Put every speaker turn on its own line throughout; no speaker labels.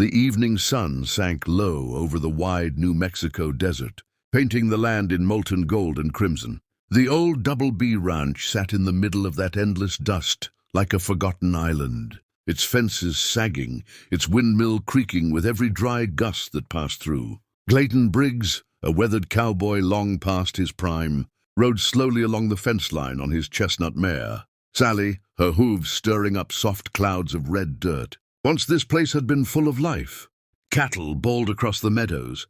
The evening sun sank low over the wide New Mexico desert, painting the land in molten gold and crimson. The old Double B ranch sat in the middle of that endless dust, like a forgotten island, its fences sagging, its windmill creaking with every dry gust that passed through. Clayton Briggs, a weathered cowboy long past his prime, rode slowly along the fence line on his chestnut mare. Sally, her hooves stirring up soft clouds of red dirt. Once this place had been full of life. Cattle bawled across the meadows.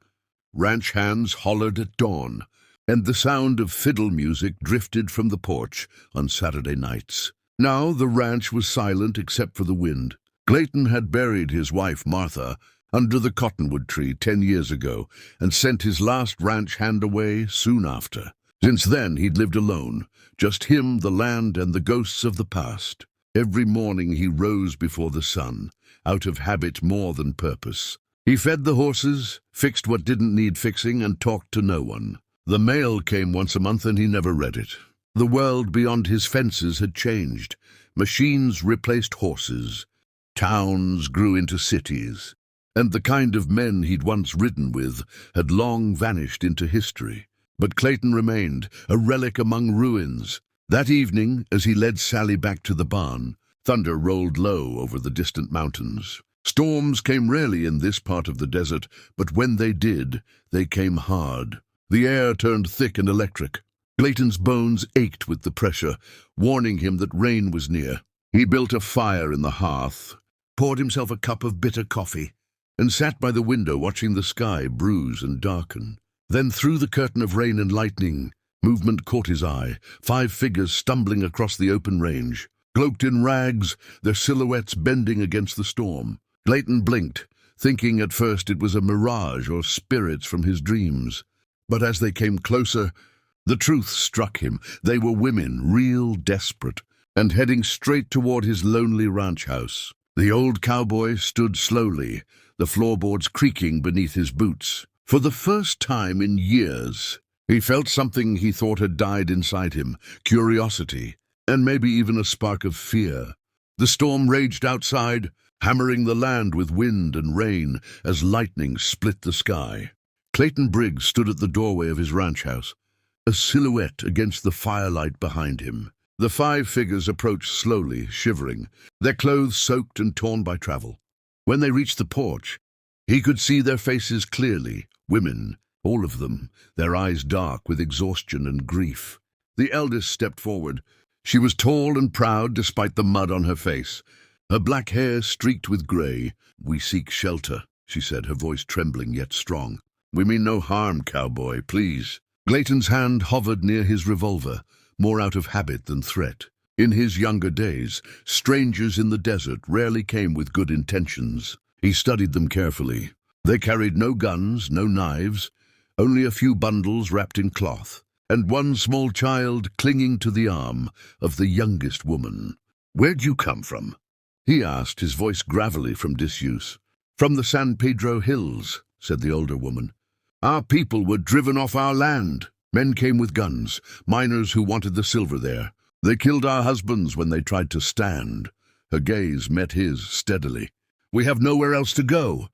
Ranch hands hollered at dawn, and the sound of fiddle music drifted from the porch on Saturday nights. Now the ranch was silent except for the wind. Clayton had buried his wife, Martha, under the cottonwood tree 10 years ago and sent his last ranch hand away soon after. Since then, he'd lived alone, just him, the land, and the ghosts of the past. Every morning he rose before the sun, out of habit more than purpose. He fed the horses, fixed what didn't need fixing, and talked to no one. The mail came once a month and he never read it. The world beyond his fences had changed. Machines replaced horses. Towns grew into cities. And the kind of men he'd once ridden with had long vanished into history. But Clayton remained, a relic among ruins. That evening, as he led Sally back to the barn, thunder rolled low over the distant mountains. Storms came rarely in this part of the desert, but when they did, they came hard. The air turned thick and electric. Clayton's bones ached with the pressure, warning him that rain was near. He built a fire in the hearth, poured himself a cup of bitter coffee, and sat by the window watching the sky bruise and darken. Then through the curtain of rain and lightning, movement caught his eye, 5 figures stumbling across the open range. Cloaked in rags, their silhouettes bending against the storm. Clayton blinked, thinking at first it was a mirage or spirits from his dreams. But as they came closer, the truth struck him. They were women, real desperate, and heading straight toward his lonely ranch house. The old cowboy stood slowly, the floorboards creaking beneath his boots. For the first time in years, he felt something he thought had died inside him, curiosity, and maybe even a spark of fear. The storm raged outside, hammering the land with wind and rain as lightning split the sky. Clayton Briggs stood at the doorway of his ranch house, a silhouette against the firelight behind him. The 5 figures approached slowly, shivering, their clothes soaked and torn by travel. When they reached the porch, he could see their faces clearly, women, all of them, their eyes dark with exhaustion and grief. The eldest stepped forward. She was tall and proud despite the mud on her face, her black hair streaked with gray. "We seek shelter," she said, her voice trembling yet strong. "We mean no harm, cowboy, please." Clayton's hand hovered near his revolver, more out of habit than threat. In his younger days, strangers in the desert rarely came with good intentions. He studied them carefully. They carried no guns, no knives, only a few bundles wrapped in cloth, and one small child clinging to the arm of the youngest woman. "Where'd you come from?" he asked, his voice gravelly from disuse. "From the San Pedro Hills," said the older woman. "Our people were driven off our land. Men came with guns, miners who wanted the silver there. They killed our husbands when they tried to stand." Her gaze met his steadily. "We have nowhere else to go."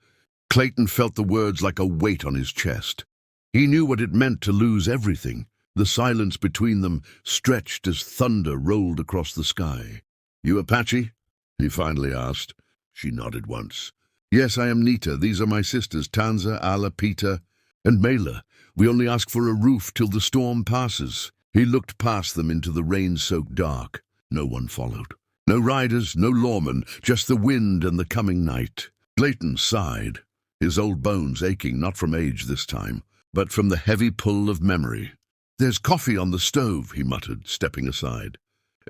Clayton felt the words like a weight on his chest. He knew what it meant to lose everything. The silence between them stretched as thunder rolled across the sky. "You Apache?" he finally asked. She nodded once. "Yes, I am Nita. These are my sisters, Tanza, Ala, Pita, and Mela. We only ask for a roof till the storm passes." He looked past them into the rain-soaked dark. No one followed. No riders, no lawmen, just the wind and the coming night. Clayton sighed, his old bones aching not from age this time, but from the heavy pull of memory. "There's coffee on the stove," he muttered, stepping aside.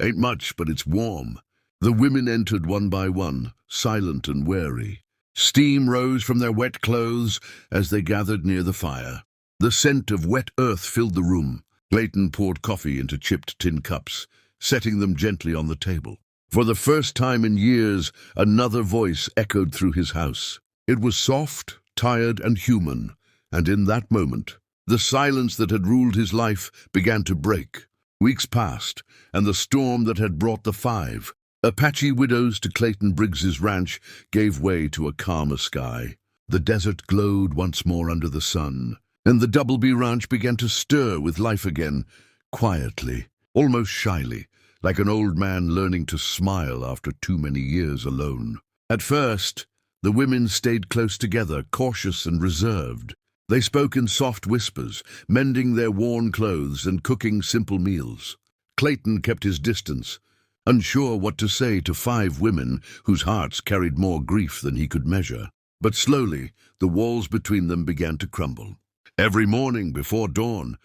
"Ain't much, but it's warm." The women entered one by one, silent and wary. Steam rose from their wet clothes as they gathered near the fire. The scent of wet earth filled the room. Clayton poured coffee into chipped tin cups, setting them gently on the table. For the first time in years, another voice echoed through his house. It was soft, tired, and human, and in that moment, the silence that had ruled his life began to break. Weeks passed, and the storm that had brought the 5 Apache widows to Clayton Briggs's ranch gave way to a calmer sky. The desert glowed once more under the sun, and the Double-B Ranch began to stir with life again, quietly, almost shyly, like an old man learning to smile after too many years alone. At first, the women stayed close together, cautious and reserved. They spoke in soft whispers, mending their worn clothes and cooking simple meals. Clayton kept his distance, unsure what to say to 5 women whose hearts carried more grief than he could measure. But slowly, the walls between them began to crumble. Every morning before dawn,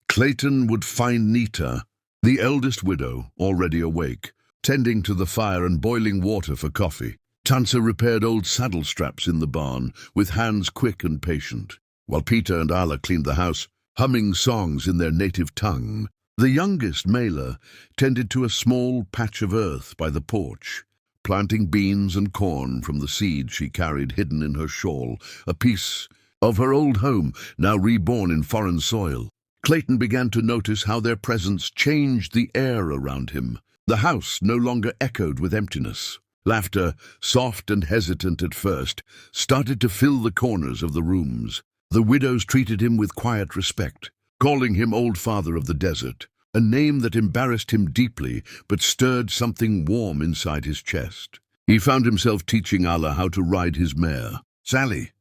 Clayton would find Nita, the eldest widow, already awake, tending to the fire and boiling water for coffee. Tansa repaired old saddle straps in the barn, with hands quick and patient, while Peter and Ala cleaned the house, humming songs in their native tongue. The youngest, Mela, tended to a small patch of earth by the porch, planting beans and corn from the seed she carried hidden in her shawl, a piece of her old home, now reborn in foreign soil. Clayton began to notice how their presence changed the air around him. The house no longer echoed with emptiness. Laughter, soft and hesitant at first, started to fill the corners of the rooms. The widows treated him with quiet respect, calling him Old Father of the Desert, a name that embarrassed him deeply but stirred something warm inside his chest. He found himself teaching Ala how to ride his mare, Sally.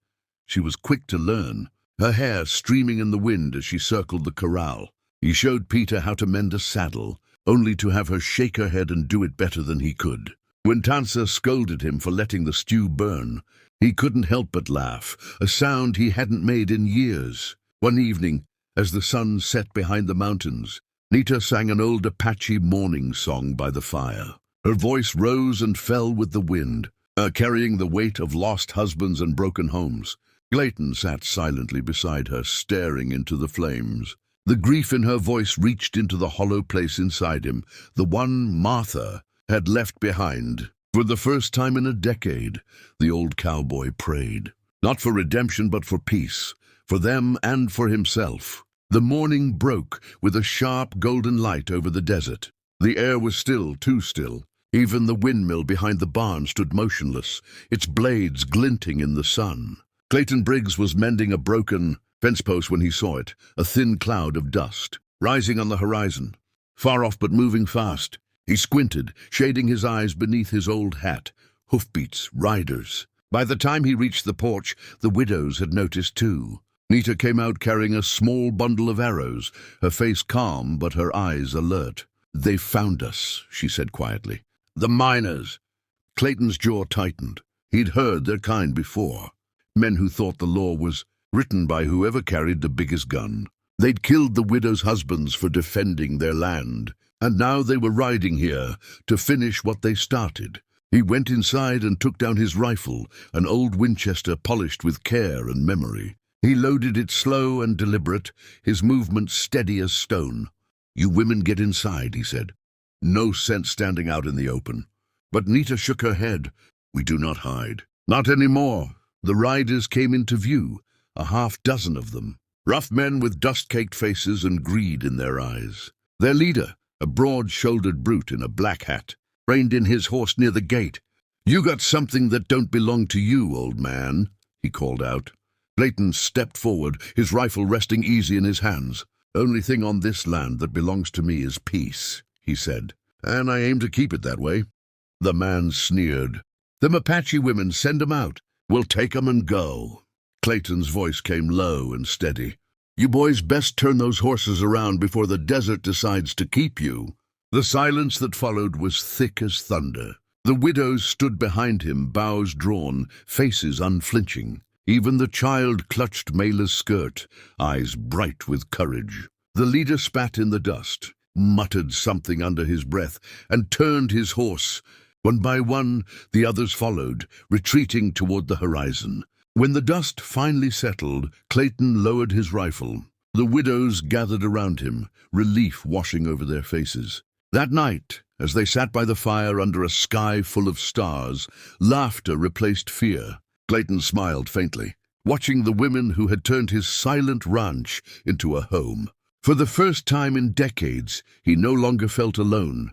She was quick to learn, her hair streaming in the wind as she circled the corral. He showed Peter how to mend a saddle, only to have her shake her head and do it better than he could. When Tansa scolded him for letting the stew burn, he couldn't help but laugh, a sound he hadn't made in years. One evening, as the sun set behind the mountains, Nita sang an old Apache morning song by the fire. Her voice rose and fell with the wind, carrying the weight of lost husbands and broken homes. Clayton sat silently beside her, staring into the flames. The grief in her voice reached into the hollow place inside him, the one Martha had left behind. For the first time in a decade, the old cowboy prayed, not for redemption but for peace, for them and for himself. The morning broke with a sharp golden light over the desert. The air was still, too still. Even the windmill behind the barn stood motionless, its blades glinting in the sun. Clayton Briggs was mending a broken fence post when he saw it, a thin cloud of dust, rising on the horizon, far off but moving fast. He squinted, shading his eyes beneath his old hat. Hoofbeats, riders. By the time he reached the porch, the widows had noticed too. Nita came out carrying a small bundle of arrows, her face calm but her eyes alert. "They found us," she said quietly. "The miners." Clayton's jaw tightened. He'd heard their kind before. Men who thought the law was written by whoever carried the biggest gun. They'd killed the widows' husbands for defending their land, and now they were riding here to finish what they started. He went inside and took down his rifle, an old Winchester polished with care and memory. He loaded it slow and deliberate, his movements steady as stone. "You women get inside," he said. "No sense standing out in the open." But Nita shook her head. "We do not hide." "Not anymore." The riders came into view, a half-dozen of them, rough men with dust-caked faces and greed in their eyes. Their leader, a broad-shouldered brute in a black hat, reined in his horse near the gate. "You got something that don't belong to you, old man," he called out. Clayton stepped forward, his rifle resting easy in his hands. "Only thing on this land that belongs to me is peace," he said, "and I aim to keep it that way." The man sneered. "Them Apache women, send 'em out. We'll take 'em and go." Clayton's voice came low and steady. "You boys best turn those horses around before the desert decides to keep you." The silence that followed was thick as thunder. The widows stood behind him, bows drawn, faces unflinching. Even the child clutched Mela's skirt, eyes bright with courage. The leader spat in the dust, muttered something under his breath, and turned his horse. One by one, the others followed, retreating toward the horizon. When the dust finally settled, Clayton lowered his rifle. The widows gathered around him, relief washing over their faces. That night, as they sat by the fire under a sky full of stars, laughter replaced fear. Clayton smiled faintly, watching the women who had turned his silent ranch into a home. For the first time in decades, he no longer felt alone.